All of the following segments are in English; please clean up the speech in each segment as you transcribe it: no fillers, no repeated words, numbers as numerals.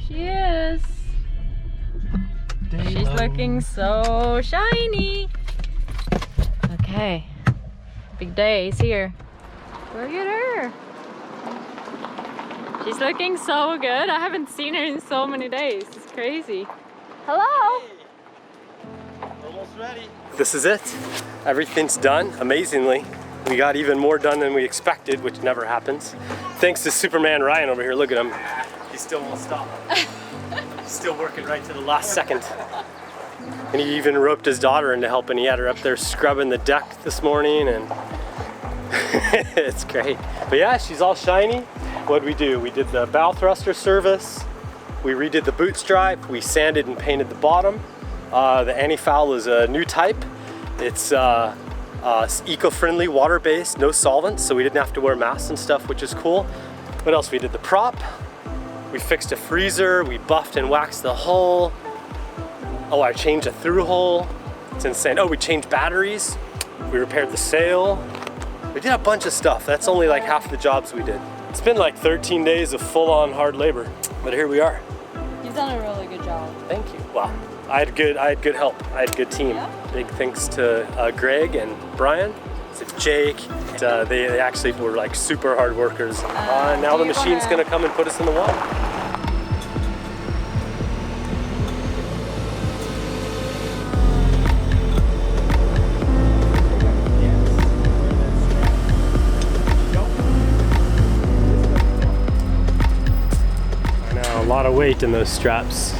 she is. She's looking so shiny. Okay, big day is here. Look at her. She's looking so good. I haven't seen her in so many days. It's crazy. Hello. Almost ready. This is it. Everything's done, amazingly. We got even more done than we expected, which never happens. Thanks to Superman Ryan over here. Look at him. He still won't stop. He's still working right to the last second. And he even roped his daughter into helping. He had her up there scrubbing the deck this morning, and it's great. But yeah, she's all shiny. What'd we do? We did the bow thruster service. We redid the boot stripe. We sanded and painted the bottom. The anti-foul is a new type. It's eco-friendly, water-based, no solvents, so we didn't have to wear masks and stuff, which is cool. What else? We did the prop. We fixed a freezer. We buffed and waxed the hull. Oh, I changed a through hole. It's insane. Oh, we changed batteries. We repaired the sail. We did a bunch of stuff. That's only like half the jobs we did. It's been like 13 days of full-on hard labor, but here we are. You've done a really good job. Thank you. Wow. I had good help. I had a good team. Yeah. Big thanks to Greg and Brian, to Jake. They actually were like super hard workers. Now the machine's gonna come and put us in the water. I know, a lot of weight in those straps.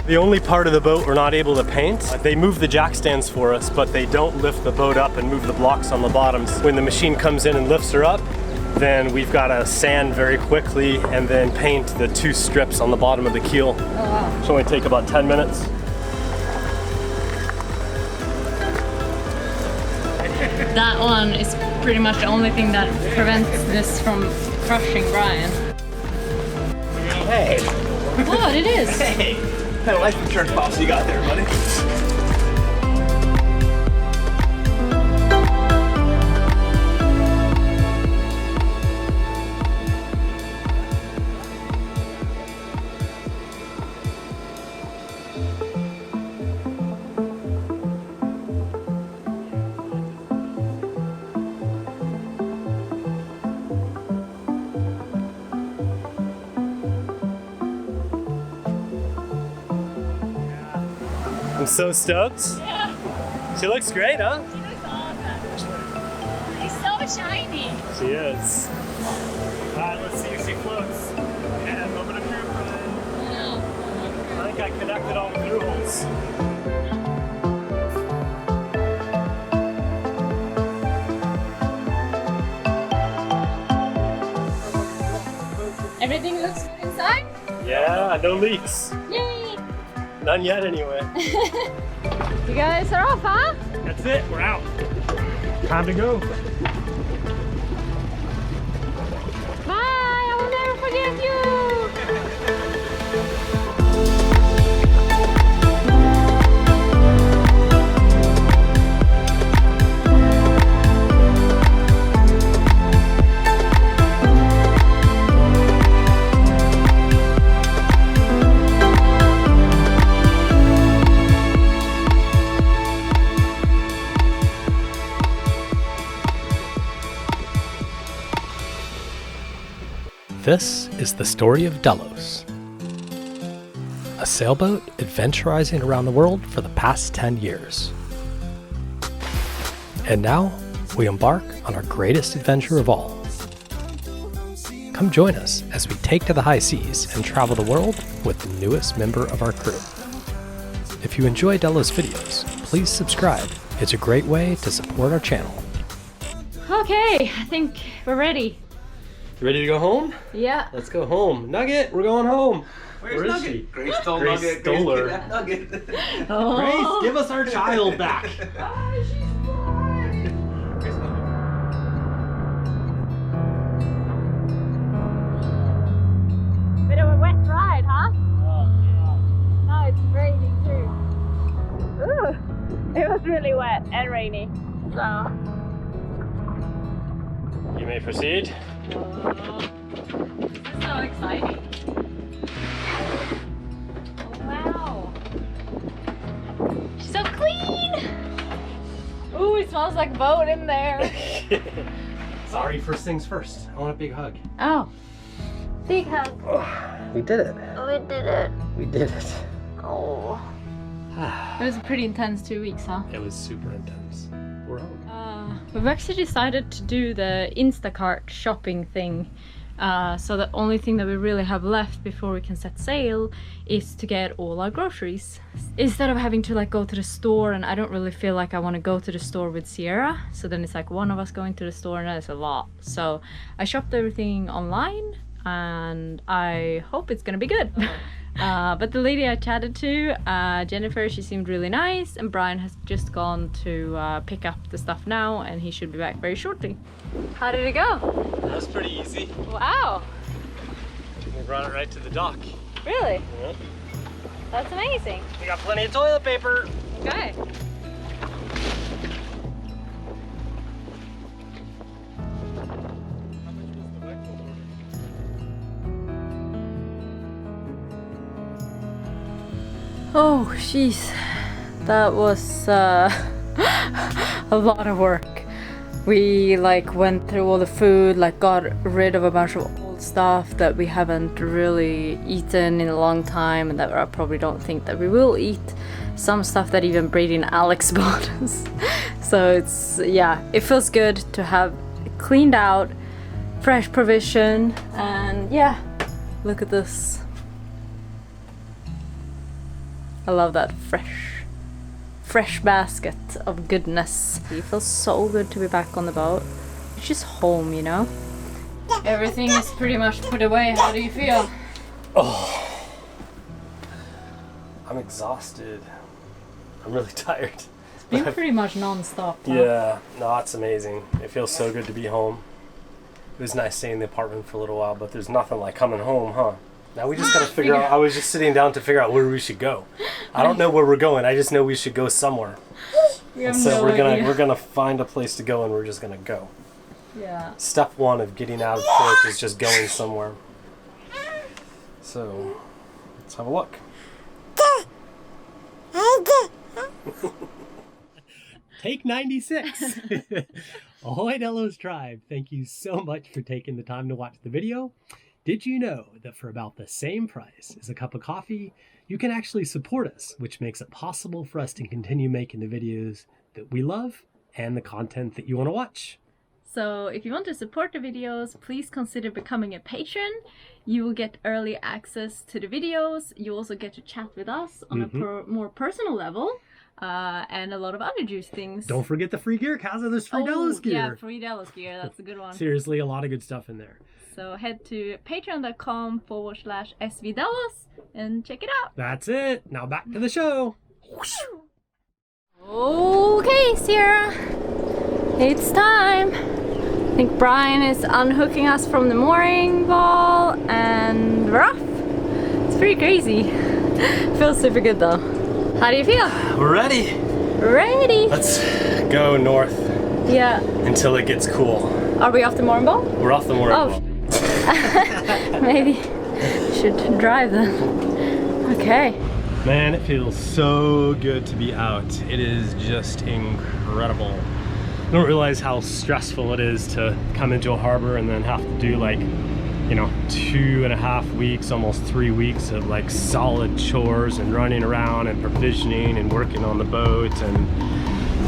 The only part of the boat we're not able to paint, they move the jack stands for us, but they don't lift the boat up and move the blocks on the bottoms. When the machine comes in and lifts her up, then we've got to sand very quickly and then paint the 2 strips on the bottom of the keel. Oh wow. Should only take about 10 minutes. That one is pretty much the only thing that prevents this from crushing Brian. Hey. What? It is. Hey. What kind of life insurance policy you got there, buddy? I'm so stoked. Yeah. She looks great, huh? She looks awesome. She's so shiny. She is. Alright, let's see if she floats. Yeah, moment of truth, Brian. I think I connected all the through holes. Everything looks good inside? Yeah, no leaks. Yay! None yet, anyway. You guys are off, huh? That's it, we're out. Time to go. Bye! I will never forget you! This is the story of Delos, a sailboat adventurizing around the world for the past 10 years. And now, we embark on our greatest adventure of all. Come join us as we take to the high seas and travel the world with the newest member of our crew. If you enjoy Delos videos, please subscribe. It's a great way to support our channel. Okay, I think we're ready. You ready to go home? Yeah. Let's go home. Nugget, we're going home. Where's Where is Nugget? she? Grace stole Grace Nugget. stole Grace, her. get that Nugget. Oh. Grace, give us our child back. Bit of a wet ride, huh? Now it's raining too. Ooh, it was really wet and rainy. So. You may proceed. This is so exciting. was like a boat in there. Sorry, first things first. I want a big hug. Oh. Big hug. Oh, we did it. We did it. We did it. Oh. It was a pretty intense 2 weeks, huh? It was super intense. We're home. We've actually decided to do the Instacart shopping thing. So the only thing that we really have left before we can set sail is to get all our groceries. Instead of having to like go to the store, and I don't really feel like I want to go to the store with Sierra. So then it's like one of us going to the store and that's a lot. So I shopped everything online and I hope it's gonna be good. But the lady I chatted to, Jennifer, she seemed really nice, and Brian has just gone to pick up the stuff now and he should be back very shortly. How did it go? That was pretty easy. Wow. We brought it right to the dock. Really? Yeah. That's amazing. We got plenty of toilet paper. Okay. Oh, jeez. That was a lot of work. We like went through all the food, like got rid of a bunch of old stuff that we haven't really eaten in a long time and that I probably don't think that we will eat. Some stuff that even Brady and Alex bought us. So it's, yeah, it feels good to have cleaned out, fresh provision, and yeah, look at this. I love that fresh basket of goodness. It feels so good to be back on the boat. It's just home, you know? Everything is pretty much put away. How do you feel? Oh, I'm exhausted. I'm really tired. It's been pretty much non-stop. Huh? Yeah, no, it's amazing. It feels so good to be home. It was nice staying in the apartment for a little while, but there's nothing like coming home, huh? Now we just gotta figure out, I was just sitting down to figure out where we should go. I don't know where we're going, I just know we should go somewhere. So we're gonna find a place to go and we're just gonna go. Yeah. Step one of getting out of port is just going somewhere. So, let's have a look. Take 96! Ahoy Delos Tribe, thank you so much for taking the time to watch the video. Did you know that for about the same price as a cup of coffee, you can actually support us, which makes it possible for us to continue making the videos that we love and the content that you want to watch? So if you want to support the videos, please consider becoming a patron. You will get early access to the videos. You also get to chat with us on a more personal level. And a lot of other juice things. Don't forget the free gear, Kaza. There's free Delos gear. Yeah, free Delos gear. That's a good one. Seriously, a lot of good stuff in there. So head to patreon.com/svdelos and check it out. That's it. Now back to the show. Okay, Sierra. It's time. I think Brian is unhooking us from the mooring ball and we're off. It's pretty crazy. Feels super good though. How do you feel? We're ready. Ready. Let's go north. Yeah. Until it gets cool. Are we off the mooring ball? We're off the mooring ball. Maybe should drive then. Okay. Man, it feels so good to be out. It is just incredible. I don't realize how stressful it is to come into a harbor and then have to do like, you know, 2.5 weeks, almost 3 weeks of like solid chores and running around and provisioning and working on the boat, and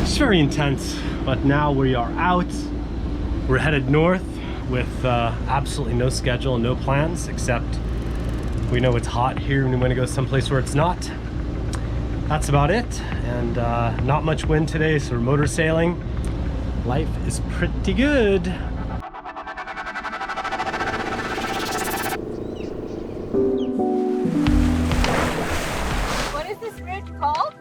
it's very intense. But now we are out. We're headed north with absolutely no schedule and no plans, except we know it's hot here and we want to go someplace where it's not. That's about it. And not much wind today, so we're motor sailing. Life is pretty good. What is this bridge called?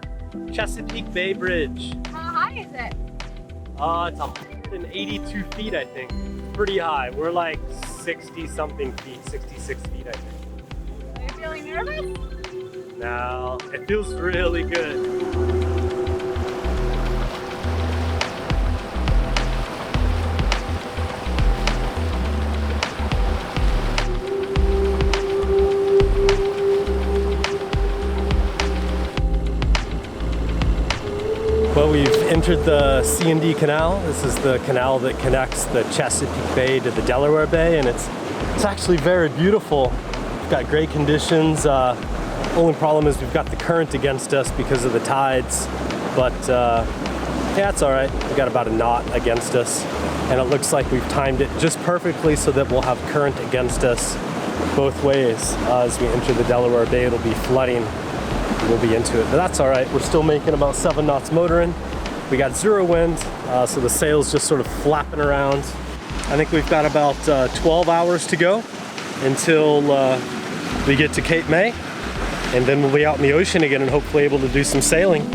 Chesapeake Bay Bridge. How high is it? It's 182 feet, I think. Pretty high. We're like 60 something feet, 66 feet, I think. Are you feeling nervous? No, it feels really good. Well, we've entered the C&D Canal. This is the canal that connects the Chesapeake Bay to the Delaware Bay, and it's actually very beautiful. We've got great conditions. Only problem is we've got the current against us because of the tides, but yeah, it's all right. We've got about a knot against us, and it looks like we've timed it just perfectly so that we'll have current against us both ways. As we enter the Delaware Bay, it'll be flooding. We'll be into it, but that's all right. We're still making about 7 knots motoring. We got 0 wind, so the sail's just sort of flapping around. I think we've got about 12 hours to go until we get to Cape May, and then we'll be out in the ocean again and hopefully able to do some sailing.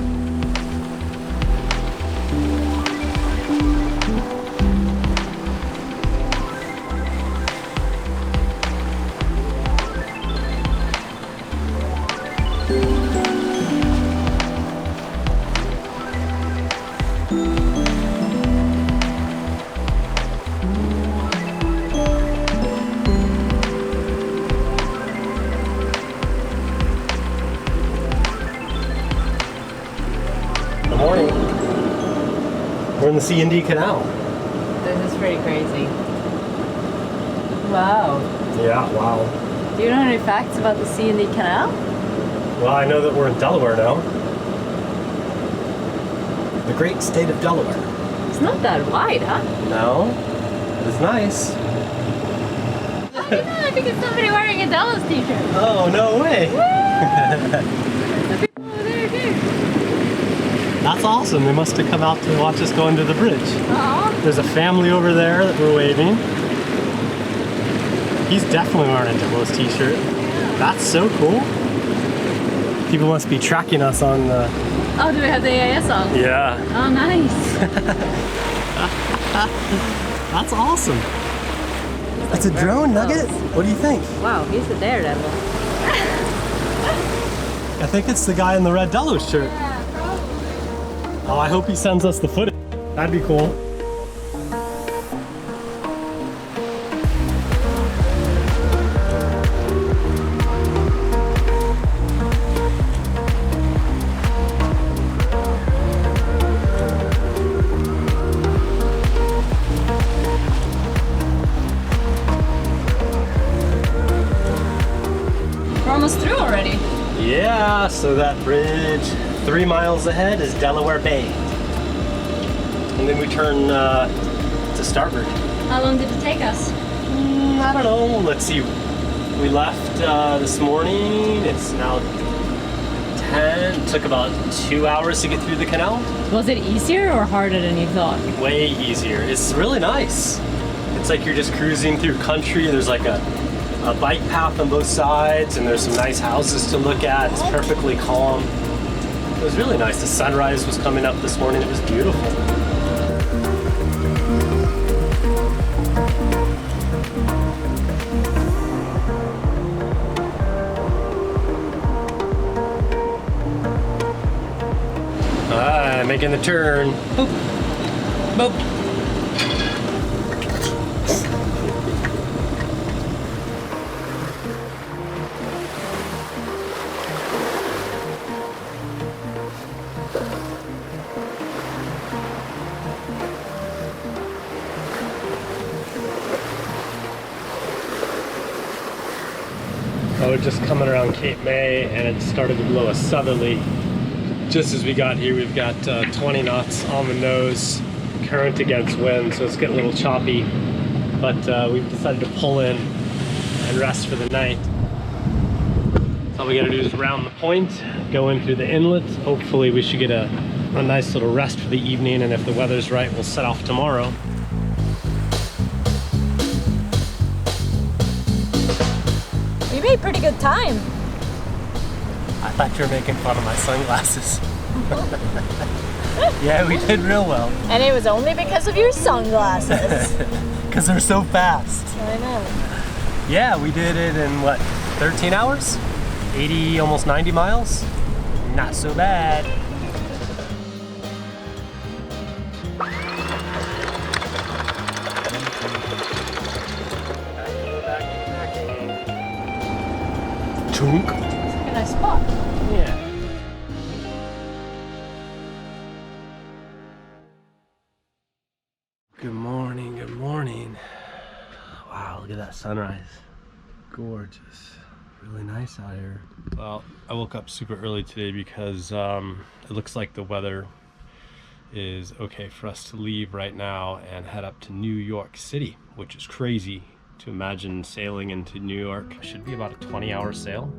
We're in the C&D Canal. This is pretty crazy. Wow. Yeah, wow. Do you know any facts about the C&D Canal? Well, I know that we're in Delaware now. The great state of Delaware. It's not that wide, huh? No, but it's nice. Oh, you know, I think it's somebody wearing a Dallas t-shirt. Oh, no way. The people over there too. That's awesome. They must have come out to watch us go into the bridge. Aww. There's a family over there that we're waving. He's definitely wearing a Delos t-shirt. That's so cool. People must be tracking us on the... Oh, do we have the AIS on? Yeah. Oh, nice. That's awesome. That's a drone, Nugget? What do you think? Wow, he's a daredevil. I think it's the guy in the red Delos shirt. Yeah, probably. Oh, I hope he sends us the footage. That'd be cool. We're almost through already. Yeah, so that bridge 3 miles ahead is Delaware Bay. And then we turn to starboard. How long did it take us? I don't know, let's see. We left this morning, it's now 10. It took about 2 hours to get through the canal. Was it easier or harder than you thought? Way easier. It's really nice. It's like you're just cruising through country. There's like a bike path on both sides, and there's some nice houses to look at. It's perfectly calm. It was really nice. The sunrise was coming up this morning. It was beautiful. Making the turn. Boop. Boop. We're just coming around Cape May, and it started to blow a southerly. Just as we got here, we've got 20 knots on the nose, current against wind, so it's getting a little choppy. But we've decided to pull in and rest for the night. All we gotta do is round the point, go in through the inlet. Hopefully we should get a nice little rest for the evening, and if the weather's right, we'll set off tomorrow. We made pretty good time. I thought you were making fun of my sunglasses. Yeah, we did real well. And it was only because of your sunglasses. Because they're so fast. I know. Yeah, we did it in what, 13 hours? 80, almost 90 miles? Not so bad. Chunk. It's a nice spot. Yeah. sunrise. Gorgeous. Really nice out here. Well, I woke up super early today because it looks like the weather is okay for us to leave right now and head up to New York City, which is crazy to imagine sailing into New York. It should be about a 20-hour sail,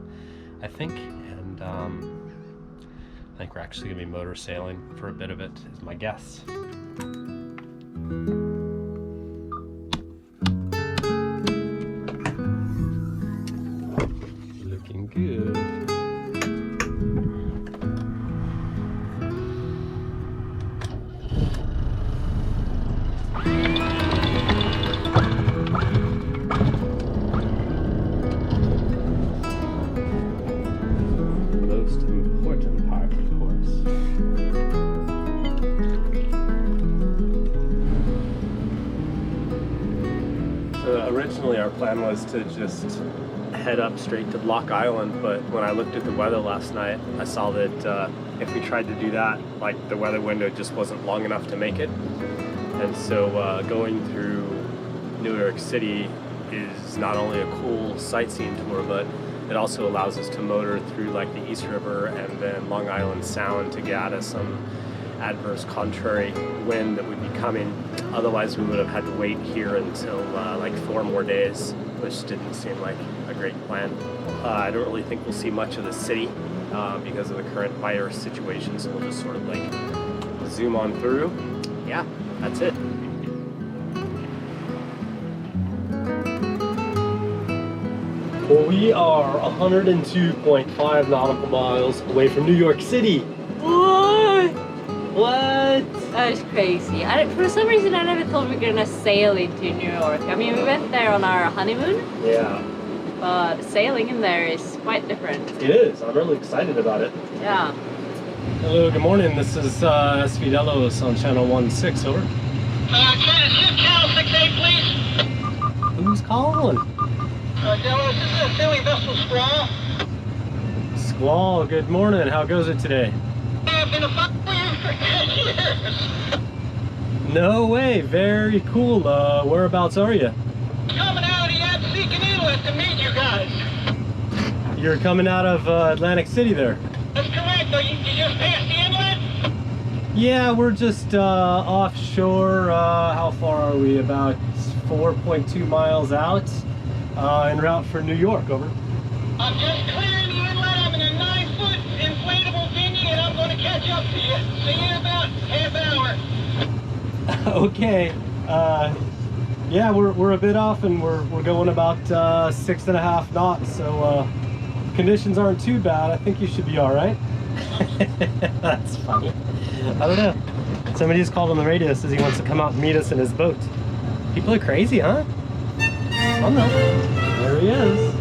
I think, and I think we're actually gonna be motor sailing for a bit of it, is my guess. Looking good. Most important part, of course. So originally our plan was to just head up straight to Block Island, but when I looked at the weather last night, I saw that if we tried to do that, like the weather window just wasn't long enough to make it. And so going through New York City is not only a cool sightseeing tour, but it also allows us to motor through like the East River and then Long Island Sound to get out of some adverse contrary wind that would be coming. Otherwise we would have had to wait here until like 4 more days, which didn't seem like a great plan. I don't really think we'll see much of the city because of the current virus situation, so we'll just sort of like zoom on through. Yeah, that's it. Well, we are 102.5 nautical miles away from New York City. What? What? That is crazy. For some reason I never thought we were gonna sail into New York. I mean, we went there on our honeymoon, Yeah, but sailing in there is quite different. it is. I'm really excited about it. Yeah. Hello, good morning. This is SV Delos on channel 16, over. Ship channel 68, please. Who's calling? Delos, this is a sailing vessel Squall. Squall, good morning. How goes it today? I've been following you for 10 years. No way, very cool. Whereabouts are you? Coming out of the Absecon Inlet to meet you guys. You're coming out of Atlantic City there. That's correct, though. You just passed the inlet? Yeah, we're just offshore. How far are we? About 4.2 miles out, en route for New York, over. I'm just clearing the inlet. I'm in a 9-foot inflatable dinghy, and I'm going to catch up to you. See you in about half an hour. Okay. Yeah, we're a bit off, and we're going about 6.5 knots, so conditions aren't too bad. I think you should be all right. That's funny. I don't know. Somebody just called on the radio, says he wants to come out and meet us in his boat. People are crazy, huh? Oh no. There he is.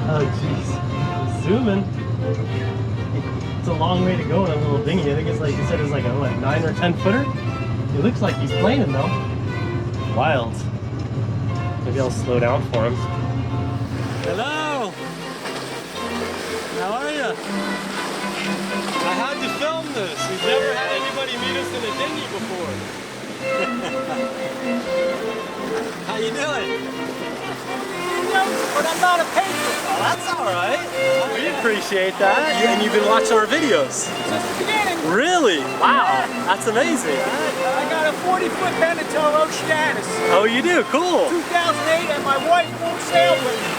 Oh jeez. Zooming. It's a long way to go in a little dinghy. I think it's like, you said it's like a what, 9 or 10 footer? It looks like he's planing though. Wild. Maybe I'll slow down for him. Hello! How are you? I had to film this. We've never had anybody meet us in a dinghy before. How you doing? But I'm not a patron. Oh, that's alright. We appreciate that. And you've been watching our videos. Since the beginning. Really? Wow. That's amazing. I got a 40-foot Beneteau Oceanus. Oh, you do? Cool. 2008, and my wife won't sail with me.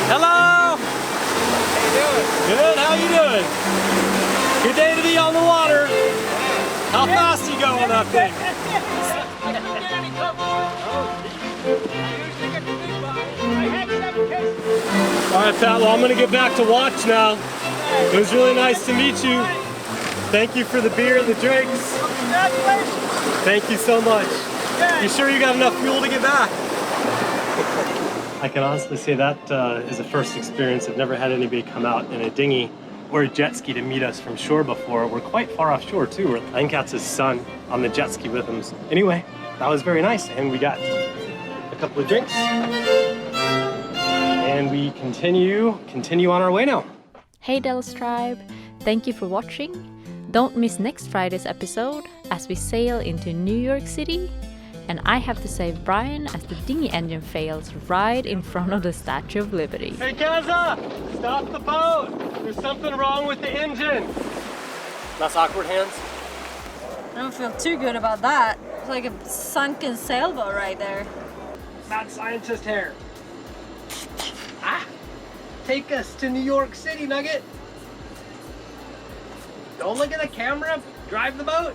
Hello. How you doing? Good. How you doing? Good day to be on the water. How fast you go on that thing? I couldn't get any coverage. I usually get the big bottle. I had 7 cases. All right, Pat. Well, I'm going to get back to watch now. It was really nice to meet you. Thank you for the beer and the drinks. Congratulations. Thank you so much. Yeah. You sure you got enough fuel to get back? I can honestly say that is a first experience. I've never had anybody come out in a dinghy or a jet ski to meet us from shore before. We're quite far offshore too. I think that's his son on the jet ski with him. Anyway, that was very nice, and we got a couple of drinks, and we continue on our way now. Hey Delos Tribe, thank you for watching. Don't miss next Friday's episode as we sail into New York City and I have to save Brian as the dinghy engine fails right in front of the Statue of Liberty. Hey Kaza! Stop the boat! There's something wrong with the engine! Less awkward hands? I don't feel too good about that. It's like a sunken sailboat right there. Mad scientist hair. Take us to New York City, Nugget. Don't look at the camera. Drive the boat.